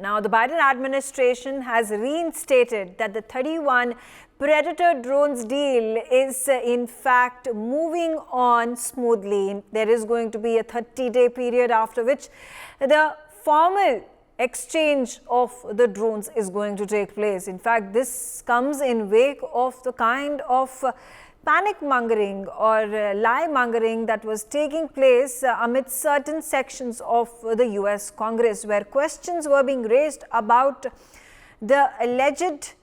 Now, the Biden administration has reinstated that the 31 Predator drones deal is in fact moving on smoothly. There is going to be a 30-day period after which the formal exchange of the drones is going to take place. In fact, this comes in wake of the kind of panic mongering or lie mongering that was taking place amid certain sections of the US Congress, where questions were being raised about the alleged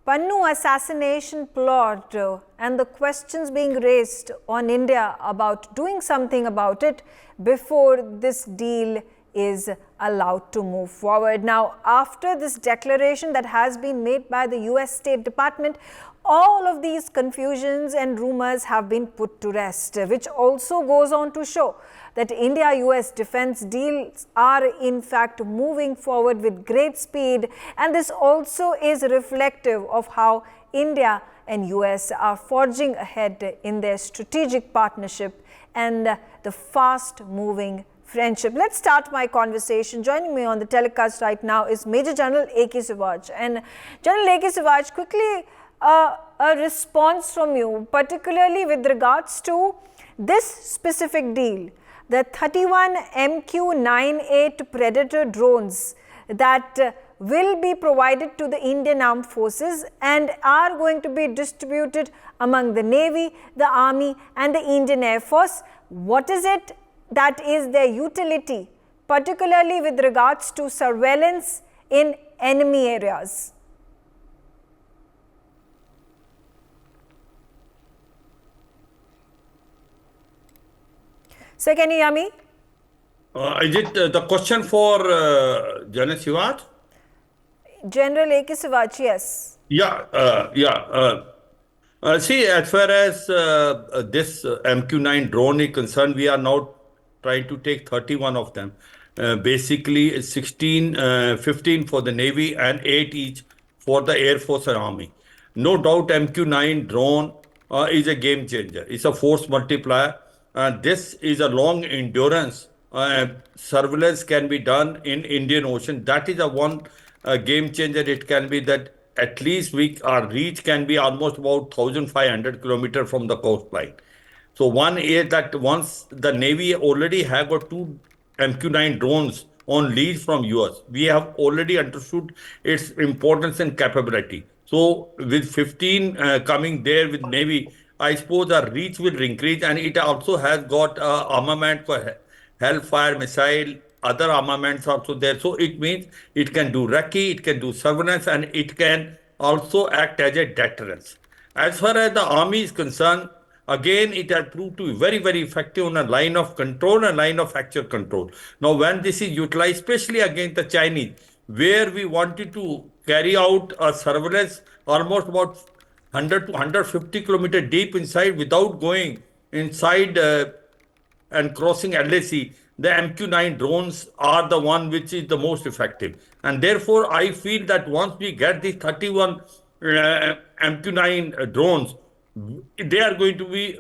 Pannu assassination plot and the questions being raised on India about doing something about it before this deal is allowed to move forward. Now, after this declaration that has been made by the US State Department, all of these confusions and rumors have been put to rest, which also goes on to show that India-US defense deals are in fact moving forward with great speed, and this also is reflective of how India and US are forging ahead in their strategic partnership and the fast-moving friendship. Let's start my conversation. Joining me on the telecast right now is Major General A.K. Sivaj. And General A.K. Sivaj, quickly a response from you, particularly with regards to this specific deal, the 31 MQ-9B Predator drones that will be provided to the Indian Armed Forces and are going to be distributed among the Navy, the Army and the Indian Air Force. What is it that is their utility, particularly with regards to surveillance in enemy areas? So, can you hear me? Is it the question for General Sivaj? General A.K. Sivaj, yes. See, as far as this MQ-9 drone is concerned, we are now trying to take 31 of them. Basically, 15 for the Navy and 8 each for the Air Force and Army. No doubt, MQ-9 drone is a game changer. It's a force multiplier. This is a long endurance. Surveillance can be done in Indian Ocean. That is a one game changer. It can be that at least our reach can be almost about 1,500 kilometers from the coastline. So one is that once the Navy already have got 2 MQ-9 drones on lease from US, we have already understood its importance and capability. So with 15 coming there with Navy, I suppose our reach will increase, and it also has got armament for Hellfire missile, other armaments also there. So it means it can do recce, it can do surveillance, and it can also act as a deterrence. As far as the army is concerned, again, it has proved to be very, very effective on a line of control and line of actual control. Now, when this is utilized, especially against the Chinese, where we wanted to carry out a surveillance almost about 100 to 150 kilometers deep inside without going inside and crossing LAC, the MQ-9 drones are the one which is the most effective. And therefore, I feel that once we get these 31 MQ-9 drones, they are going to be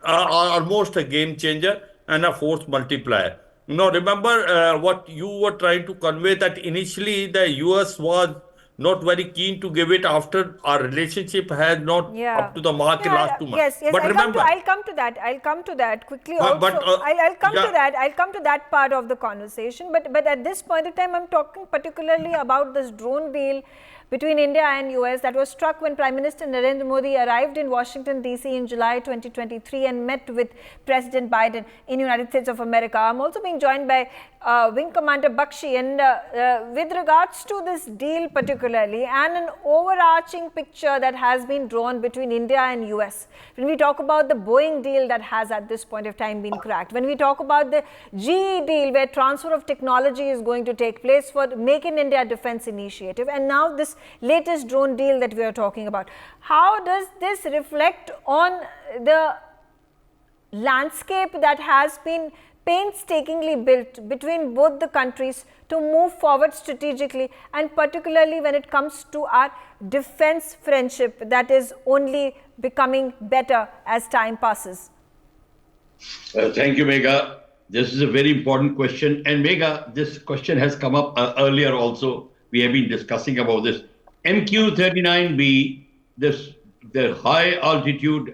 almost a game changer and a force multiplier. Now, remember what you were trying to convey, that initially the US was not very keen to give it after our relationship has not up to the mark in last 2 months. Yes, but I'll come to that quickly also. I'll come to that part of the conversation. But at this point in time, I'm talking particularly about this drone deal between India and US that was struck when Prime Minister Nagendra Modi arrived in Washington DC in July 2023 and met with President Biden in United States of America. I'm also being joined by Wing Commander Bakshi, and with regards to this deal particularly and an overarching picture that has been drawn between India and US. When we talk about the Boeing deal that has at this point of time been cracked, when we talk about the GE deal where transfer of technology is going to take place for Make in India Defense Initiative, and now this latest drone deal that we are talking about, how does this reflect on the landscape that has been painstakingly built between both the countries to move forward strategically, and particularly when it comes to our defense friendship that is only becoming better as time passes? Thank you, Megha. This is a very important question. And Megha, this question has come up earlier also. We have been discussing about this. MQ-39B, the high altitude,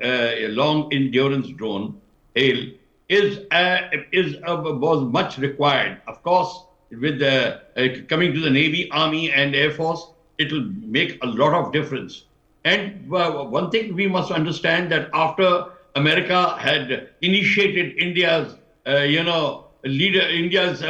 long endurance drone, hail, was much required. Of course, with the coming to the Navy, Army, and Air Force, it will make a lot of difference. And one thing we must understand that after America had initiated India's, India's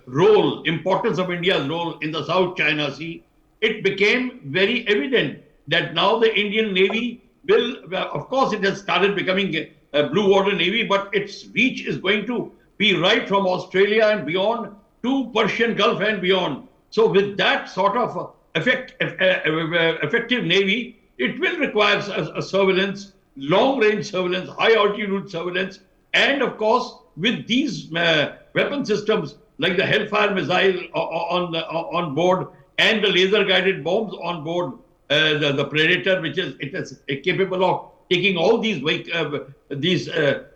role, importance of India's role in the South China Sea, it became very evident that now the Indian Navy will, of course, it has started becoming a blue water Navy, but its reach is going to be right from Australia and beyond to Persian Gulf and beyond. So with that sort of effective Navy, it will require a surveillance, long-range surveillance, high-altitude surveillance, and of course, with these weapon systems like the Hellfire missile on board and the laser-guided bombs on board the Predator, which is capable of taking all these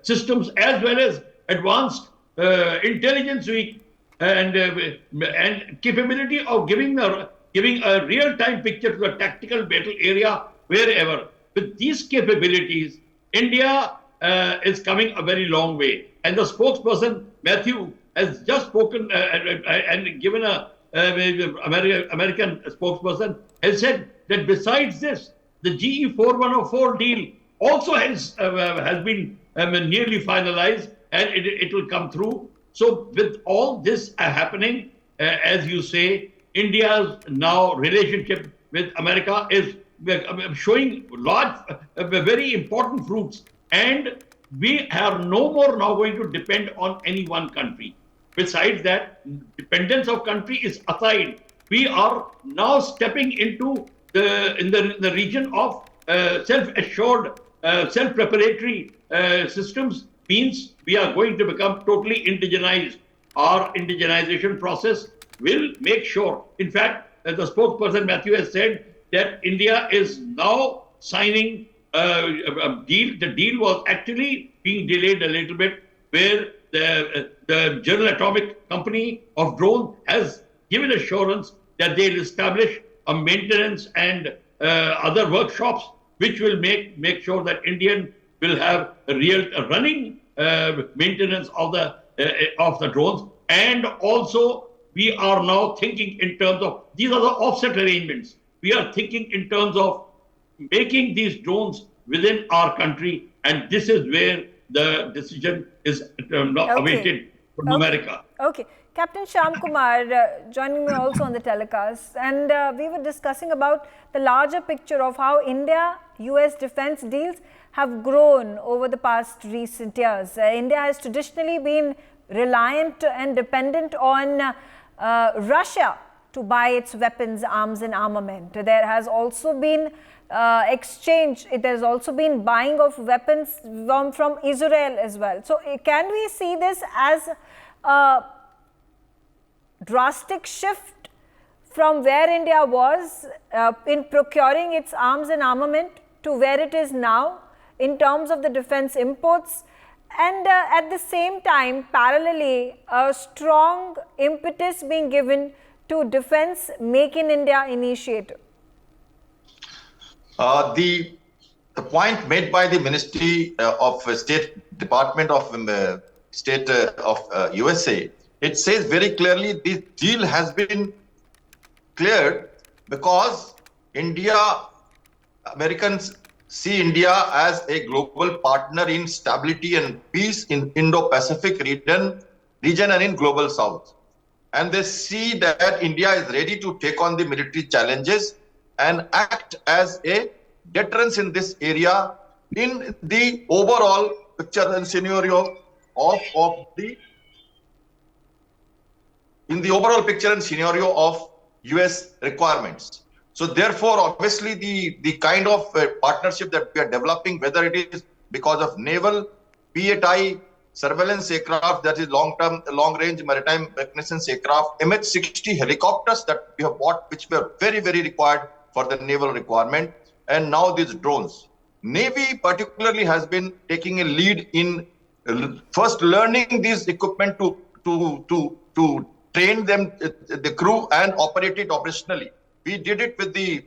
systems as well as advanced intelligence suite and capability of giving a real-time picture to the tactical battle area wherever. With these capabilities, India is coming a very long way. And the spokesperson, Matthew, has just spoken and given American spokesperson has said that besides this, the GE 4104 deal also has been nearly finalized, and it will come through. So with all this happening, as you say, India's now relationship with America is showing large, very important fruits. And we are no more now going to depend on any one country. Besides that, dependence of country is aside. We are now stepping into the region of self-assured, self-preparatory systems. Means we are going to become totally indigenized. Our indigenization process will make sure. In fact, as the spokesperson Matthew has said, that India is now signing a deal. The deal was actually being delayed a little bit, where the General Atomic Company of Drones has given assurance that they'll establish a maintenance and other workshops which will make sure that Indian will have a real running maintenance of the drones. And also, we are now thinking in terms of, these are the offset arrangements. We are thinking in terms of making these drones within our country, and this is where the decision is awaited from America. Okay. Captain Shyam Kumar joining me also on the telecast, and we were discussing about the larger picture of how India-US defense deals have grown over the past recent years. India has traditionally been reliant and dependent on Russia to buy its weapons, arms and armament. There has also been exchange, it has also been buying of weapons from Israel as well. So can we see this as a drastic shift from where India was in procuring its arms and armament to where it is now in terms of the defense imports, and at the same time parallelly a strong impetus being given to defense Make in India initiative? The point made by the Ministry of State, Department of State of USA, it says very clearly this deal has been cleared because Americans see India as a global partner in stability and peace in Indo-Pacific region and in Global South. And they see that India is ready to take on the military challenges and act as a deterrence in this area in the overall picture and scenario of US requirements. So therefore, obviously, the kind of partnership that we are developing, whether it is because of naval, PATI, surveillance aircraft, that is long-range maritime reconnaissance aircraft, MH-60 helicopters that we have bought, which were very, very required for the naval requirement, and now these drones. Navy particularly has been taking a lead in first learning these equipment to train them, the crew, and operate it operationally. We did it with the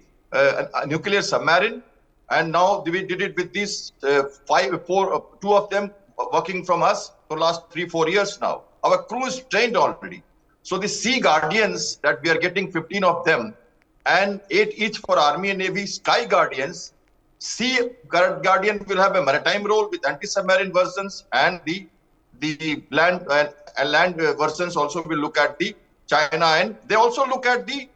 nuclear submarine, and now we did it with these two of them working from us for the last 3-4 years now. Our crew is trained already. So the Sea Guardians that we are getting 15 of them, and 8 each for Army and Navy. Sky Guardians, Sea Guardian will have a maritime role with anti-submarine versions, and the land versions also will look at the China, and they also look at the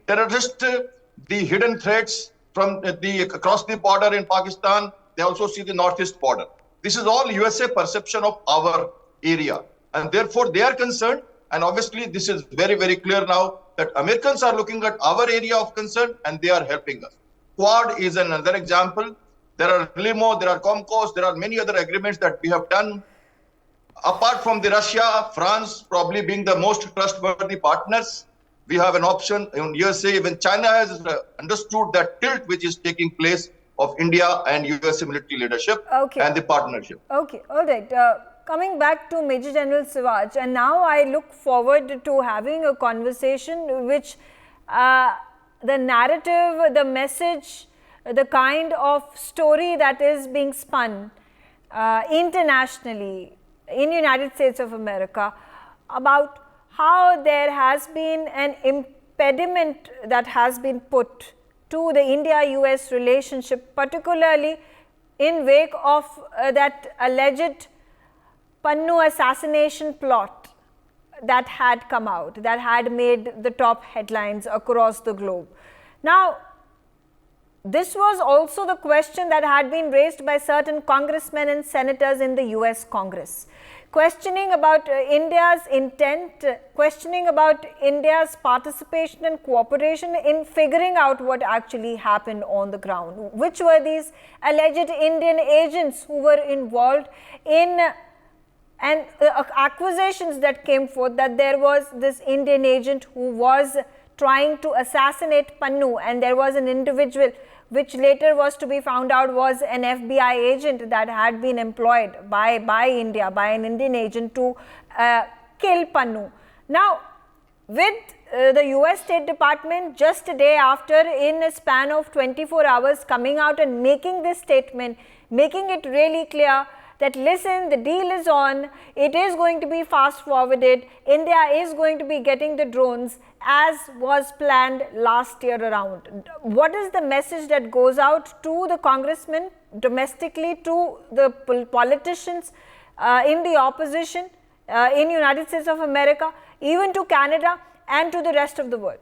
terrorist, the hidden threats from the across the border in Pakistan. They also see the northeast border. This is all USA perception of our area, and therefore they are concerned. And obviously, this is very, very clear now that Americans are looking at our area of concern and they are helping us. Quad is another example. There are Limo, there are Comcos, there are many other agreements that we have done. Apart from the Russia, France probably being the most trustworthy partners, we have an option in USA. When China has understood that tilt which is taking place of India and USA military leadership and the partnership. Okay, all right. Coming back to Major General Siraj, and now I look forward to having a conversation which the narrative, the message, the kind of story that is being spun internationally in United States of America about how there has been an impediment that has been put to the India-US relationship, particularly in wake of that alleged Pannu assassination plot that had come out, that had made the top headlines across the globe. Now, this was also the question that had been raised by certain congressmen and senators in the US Congress, questioning about India's intent, questioning about India's participation and cooperation in figuring out what actually happened on the ground. Which were these alleged Indian agents who were involved in and accusations that came forth that there was this Indian agent who was trying to assassinate Pannu, and there was an individual which later was to be found out was an FBI agent that had been employed by India, by an Indian agent to kill Pannu. Now, with the US State Department just a day after, in a span of 24 hours, coming out and making this statement, making it really clear that listen, the deal is on, it is going to be fast forwarded, India is going to be getting the drones as was planned last year around. What is the message that goes out to the congressmen domestically, to the politicians in the opposition in United States of America, even to Canada and to the rest of the world?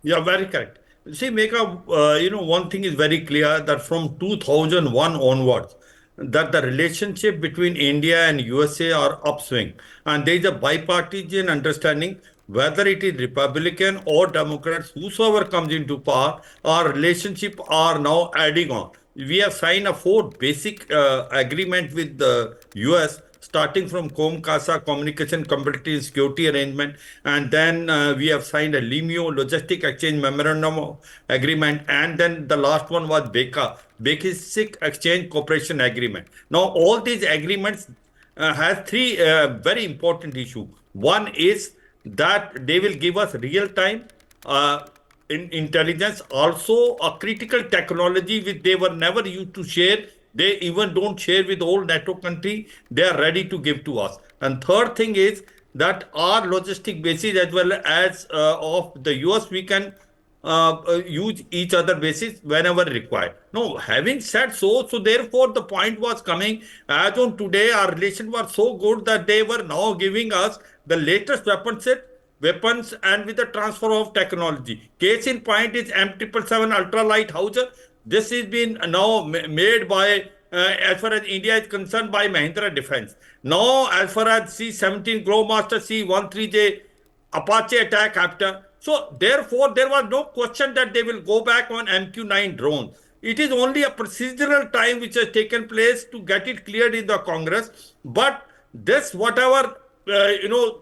Yeah, very correct. See, Megha, one thing is very clear that from 2001 onwards, that the relationship between India and USA are upswing, and there is a bipartisan understanding, whether it is Republican or Democrats, whosoever comes into power, our relationship are now adding on. We have signed a 4 basic agreement with the US, starting from COMCASA, Communication Compatibility and Security Arrangement, and then we have signed a LIMIO, Logistic Exchange Memorandum Agreement, and then the last one was BECA, Basic Exchange Cooperation Agreement. Now, all these agreements have 3 very important issues. One is that they will give us real-time intelligence, also a critical technology which they were never used to share. They even don't share with all NATO countries. They are ready to give to us. And third thing is that our logistic bases as well as of the US, we can use each other basis whenever required. Now, having said so therefore the point was coming, as on today, our relations were so good that they were now giving us the latest weapons and with the transfer of technology. Case in point is M777 ultralight howitzer. This has been now made by, as far as India is concerned, by Mahindra Defense. Now, as far as C-17 Glowmaster, C-13J Apache attack after. So, therefore, there was no question that they will go back on MQ-9 drones. It is only a procedural time which has taken place to get it cleared in the Congress. But this, whatever,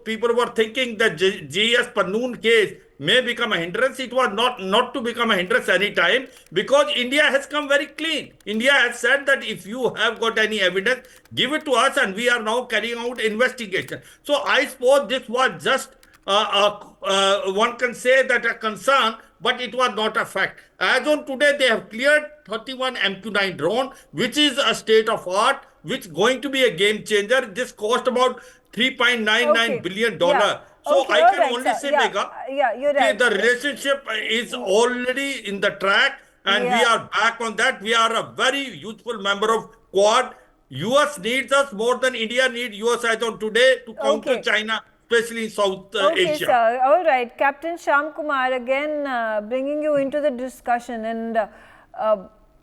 people were thinking that GS Pannoon case, may become a hindrance. It was not to become a hindrance any time, because India has come very clean. India has said that if you have got any evidence, give it to us, and we are now carrying out investigation. So I suppose this was just one can say that a concern, but it was not a fact. As on today, they have cleared 31 MQ-9 drone, which is a state of art, which is going to be a game changer. This cost about $3.99 billion. Yeah. So Okay, I all can right, only sir. say, Yeah, Megha, yeah, you're right. the relationship is already in the track, and we Yeah. are back on that. We are a very useful member of Quad. US needs us more than India needs US as on today to counter Okay. China, especially in South Okay, Asia. sir. All right. Captain Shyam Kumar, again bringing you into the discussion. And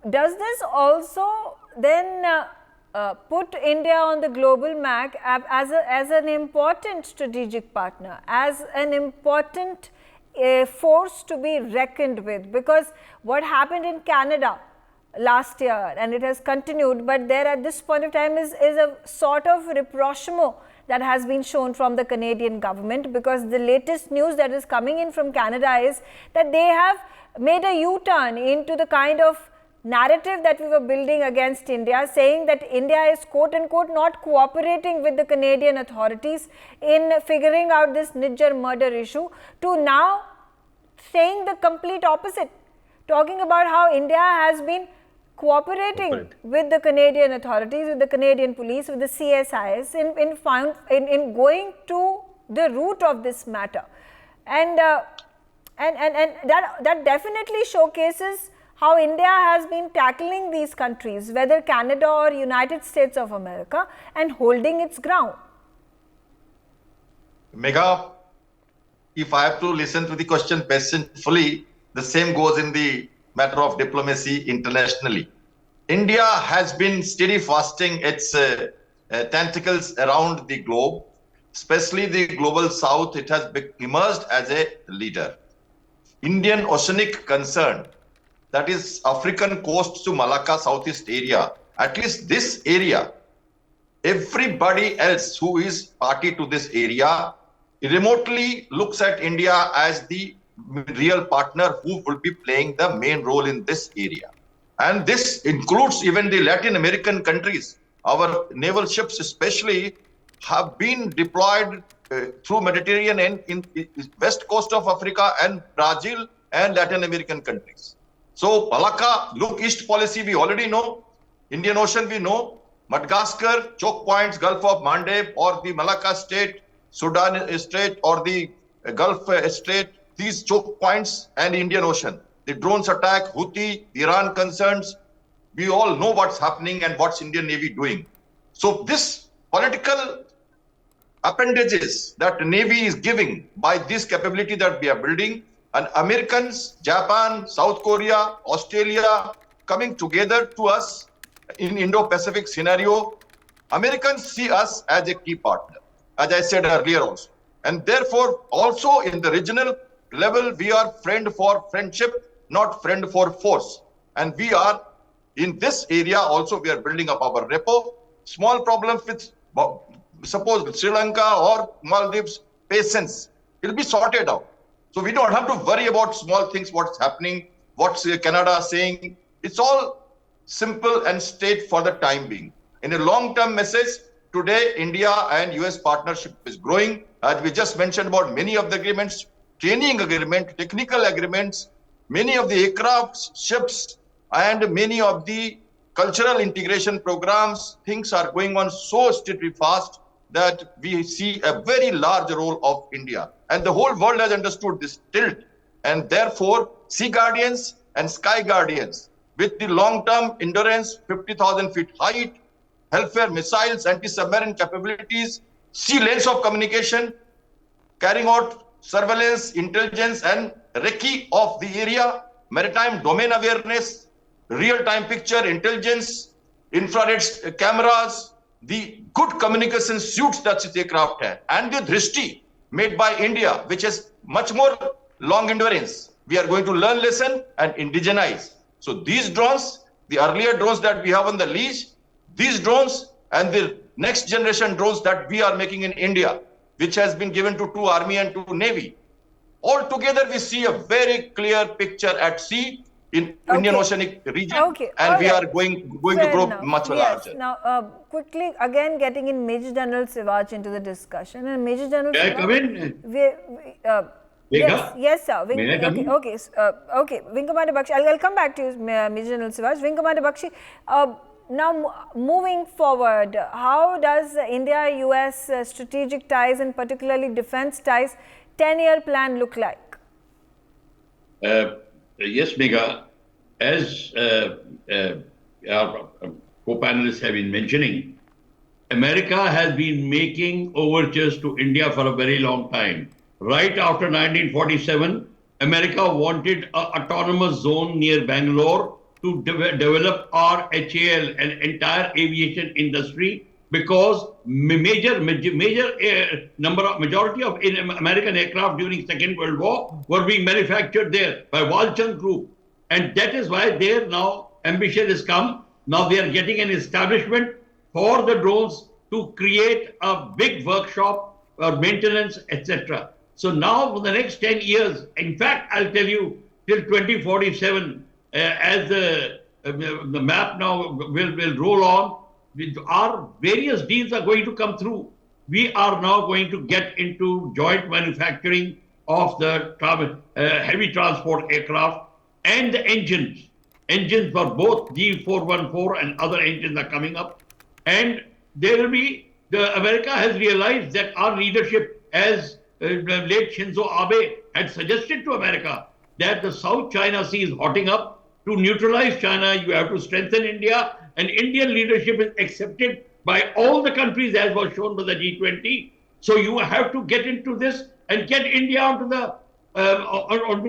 does this also then put India on the global map as an important strategic partner, as an important force to be reckoned with? Because what happened in Canada last year, and it has continued, but there at this point of time is a sort of rapprochement that has been shown from the Canadian government, because the latest news that is coming in from Canada is that they have made a U-turn into the kind of narrative that we were building against India, saying that India is quote unquote not cooperating with the Canadian authorities in figuring out this Nijjar murder issue, to now saying the complete opposite, talking about how India has been cooperating with the Canadian authorities, with the Canadian police, with the CSIS in going to the root of this matter. And that definitely showcases how India has been tackling these countries, whether Canada or United States of America, and holding its ground. Megha, if I have to listen to the question patiently, the same goes in the matter of diplomacy internationally. India has been steadfasting its tentacles around the globe, especially the global south. It has emerged as a leader. Indian oceanic concern, that is African coast to Malacca, Southeast area, at least this area, everybody else who is party to this area remotely looks at India as the real partner who will be playing the main role in this area. And this includes even the Latin American countries. Our naval ships especially have been deployed through Mediterranean and in west coast of Africa and Brazil and Latin American countries. So Malacca, look east policy, we already know. Indian Ocean, we know. Madagascar, choke points, Gulf of Mandeb or the Malacca Strait, Sudan Strait or the Gulf Strait, these choke points and Indian Ocean. The drones attack, Houthi, the Iran concerns, we all know what's happening and what's Indian Navy doing. So this political appendages that Navy is giving by this capability that we are building, and Americans, Japan, South Korea, Australia coming together to us in Indo-Pacific scenario, Americans see us as a key partner, as I said earlier also. And therefore, also in the regional level, we are friend for friendship, not friend for force. And we are in this area also, we are building up our repo. Small problems with, suppose Sri Lanka or Maldives, patience, it will be sorted out. So we don't have to worry about small things, what's happening, what's Canada saying. It's all simple and straight for the time being. In a long-term message, today, India and US partnership is growing. As we just mentioned about many of the agreements, training agreement, technical agreements, many of the aircraft, ships, and many of the cultural integration programs, things are going on so steadily fast that we see a very large role of India. And the whole world has understood this tilt. And therefore, Sea Guardians and Sky Guardians, with the long-term endurance, 50,000 feet height, Hellfire missiles, anti-submarine capabilities, sea lanes of communication, carrying out surveillance, intelligence, and recce of the area, maritime domain awareness, real-time picture, intelligence, infrared cameras, the good communication suits that this aircraft had, and the Drishti made by India, which is much more long endurance. We are going to learn lesson and indigenize. So these drones, the earlier drones that we have on the leash, these drones and the next generation drones that we are making in India, which has been given to 2 Army and 2 Navy, Altogether, we see a very clear picture at sea in Indian Oceanic region, Okay. and we Alright. are going to Fair grow enough. much Yes. larger. Now, quickly again getting in Major General Sivaj into the discussion, and Major General May I Sivaj, come in? yes, yes, sir. May I come okay, in? okay, okay. Wing Commander Bakshi, I'll come back to you, Major General Sivaj. Wing Commander Bakshi, now moving forward, how does India-US strategic ties and particularly defense ties 10-year plan look like? Yes, Megha, as our co-panelists have been mentioning, America has been making overtures to India for a very long time. Right after 1947, America wanted an autonomous zone near Bangalore to develop our HAL, an entire aviation industry, because majority of American aircraft during Second World War were being manufactured there by Walchand Group, and that is why their now ambition has come. Now they are getting an establishment for the drones to create a big workshop or maintenance, etc. So now for the next 10 years, in fact, I'll tell you till 2047, as the map now will roll on, our various deals are going to come through. We are now going to get into joint manufacturing of the heavy transport aircraft and the engines. Engines for both G414 and other engines are coming up. And there will be, America has realized that our leadership, as late Shinzo Abe had suggested to America, that the South China Sea is hotting up. To neutralize China, you have to strengthen India, and Indian leadership is accepted by all the countries, as was shown by the G20. So you have to get into this and get India onto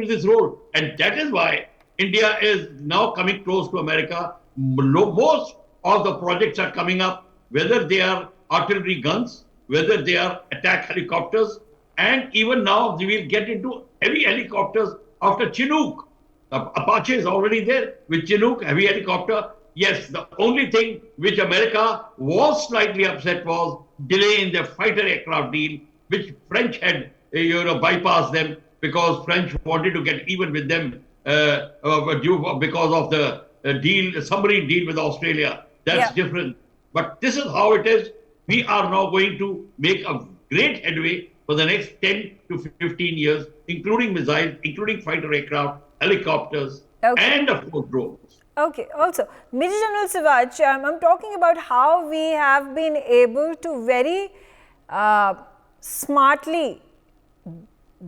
this role, and that is why India is now coming close to America. Most of the projects are coming up, whether they are artillery guns, whether they are attack helicopters, and even now we will get into heavy helicopters after Chinook. Apache is already there with Chinook, heavy helicopter. Yes, the only thing which America was slightly upset was delay in the fighter aircraft deal, which French had bypassed them because French wanted to get even with them because of the submarine deal with Australia. That's different. But this is how it is. We are now going to make a great headway for the next 10 to 15 years, including missiles, including fighter aircraft, helicopters, and of course drones. Okay, also, Major General Sivaj, I'm talking about how we have been able to very smartly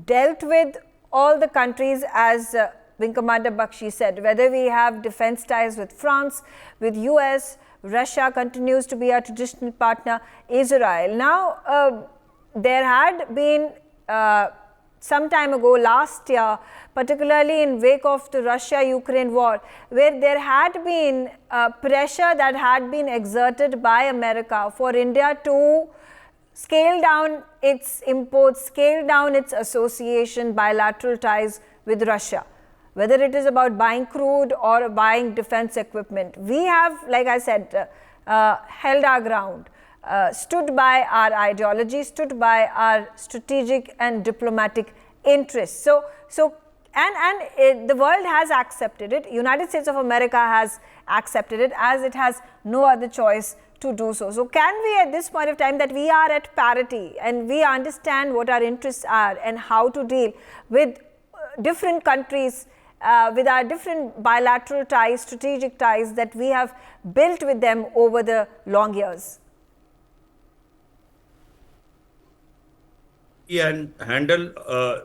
dealt with all the countries, as Wing Commander Bakshi said, whether we have defense ties with France, with US, Russia continues to be our traditional partner, Israel. Now, there had been some time ago, last year, particularly in wake of the Russia-Ukraine war, where there had been pressure that had been exerted by America for India to scale down its imports, scale down its association, bilateral ties with Russia, whether it is about buying crude or buying defense equipment. We have, like I said, held our ground. Stood by our ideology, stood by our strategic and diplomatic interests. So the world has accepted it. United States of America has accepted it, as it has no other choice to do so. So can we, at this point of time, that we are at parity and we understand what our interests are and how to deal with different countries, with our different bilateral ties, strategic ties that we have built with them over the long years? And handle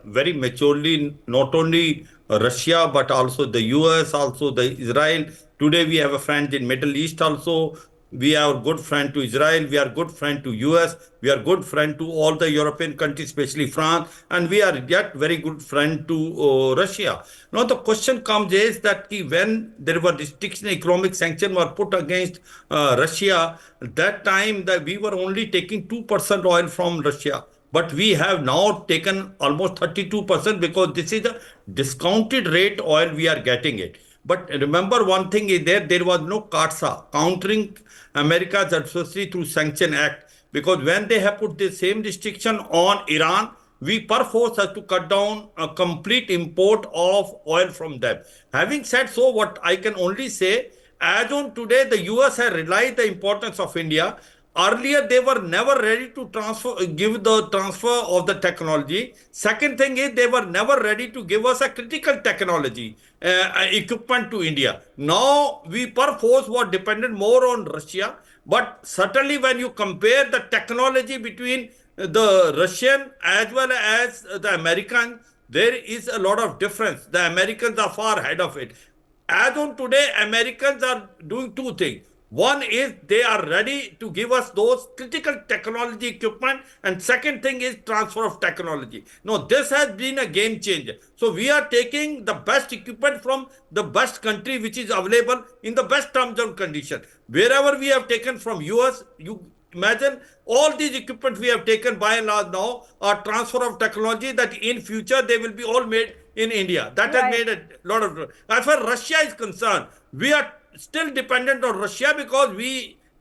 very maturely not only Russia but also the US, also the Israel. Today we have a friend in Middle East also. We are a good friend to Israel, we are good friend to US, we are good friend to all the European countries, especially France, and we are yet very good friend to Russia. Now the question comes is that when there were restriction, economic sanctions were put against Russia, that time that we were only taking 2% oil from Russia. But we have now taken almost 32% because this is the discounted rate oil we are getting it. But remember one thing is there was no CAATSA, countering America's adversary through Sanction Act. Because when they have put the same restriction on Iran, we perforce have to cut down a complete import of oil from them. Having said so, what I can only say, as on today, the US has realized the importance of India. Earlier, they were never ready to give the transfer of the technology. Second thing is, they were never ready to give us a critical technology equipment to India. Now, we perforce were dependent more on Russia. But certainly, when you compare the technology between the Russian as well as the American, there is a lot of difference. The Americans are far ahead of it. As on today, Americans are doing two things. One is they are ready to give us those critical technology equipment, and second thing is transfer of technology. Now, this has been a game changer. So we are taking the best equipment from the best country which is available in the best terms and conditions. Wherever we have taken from US, you imagine all these equipment we have taken by and large now are transfer of technology that in future they will be all made in India. That has made a lot of. As far as Russia is concerned, we are still dependent on Russia because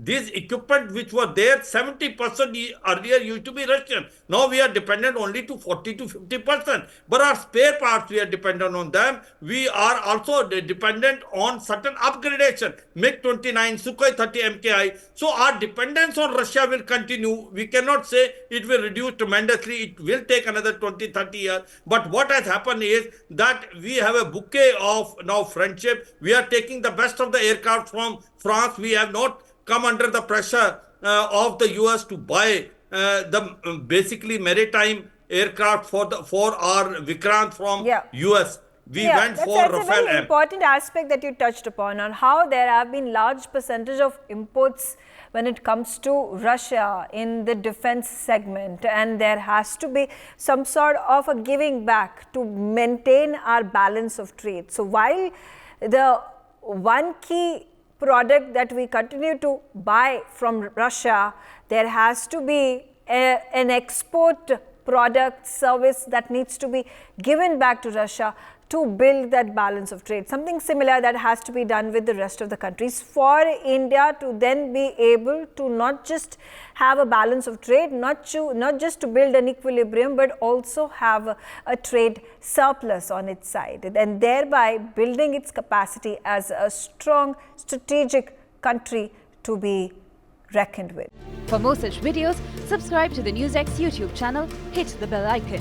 these equipment which were there, 70% earlier used to be Russian. Now we are dependent only to 40 to 50%. But our spare parts, we are dependent on them. We are also dependent on certain upgradation, MiG-29, Sukhoi 30 MKI. So our dependence on Russia will continue. We cannot say it will reduce tremendously. It will take another 20, 30 years. But what has happened is that we have a bouquet of now friendship. We are taking the best of the aircraft from France. We have not come under the pressure of the US to buy the basically maritime aircraft for our Vikrant from US. We went for Rafale. That's a very important aspect that you touched upon, on how there have been large percentage of imports when it comes to Russia in the defense segment, and there has to be some sort of a giving back to maintain our balance of trade. So while the one key product that we continue to buy from Russia, there has to be an export product service that needs to be given back to Russia to build that balance of trade. Something similar that has to be done with the rest of the countries for India to then be able to not just have a balance of trade, not just to build an equilibrium, but also have a trade surplus on its side, and thereby building its capacity as a strong strategic country to be reckoned with. For more such videos, subscribe to the NewsX YouTube channel, hit the bell icon.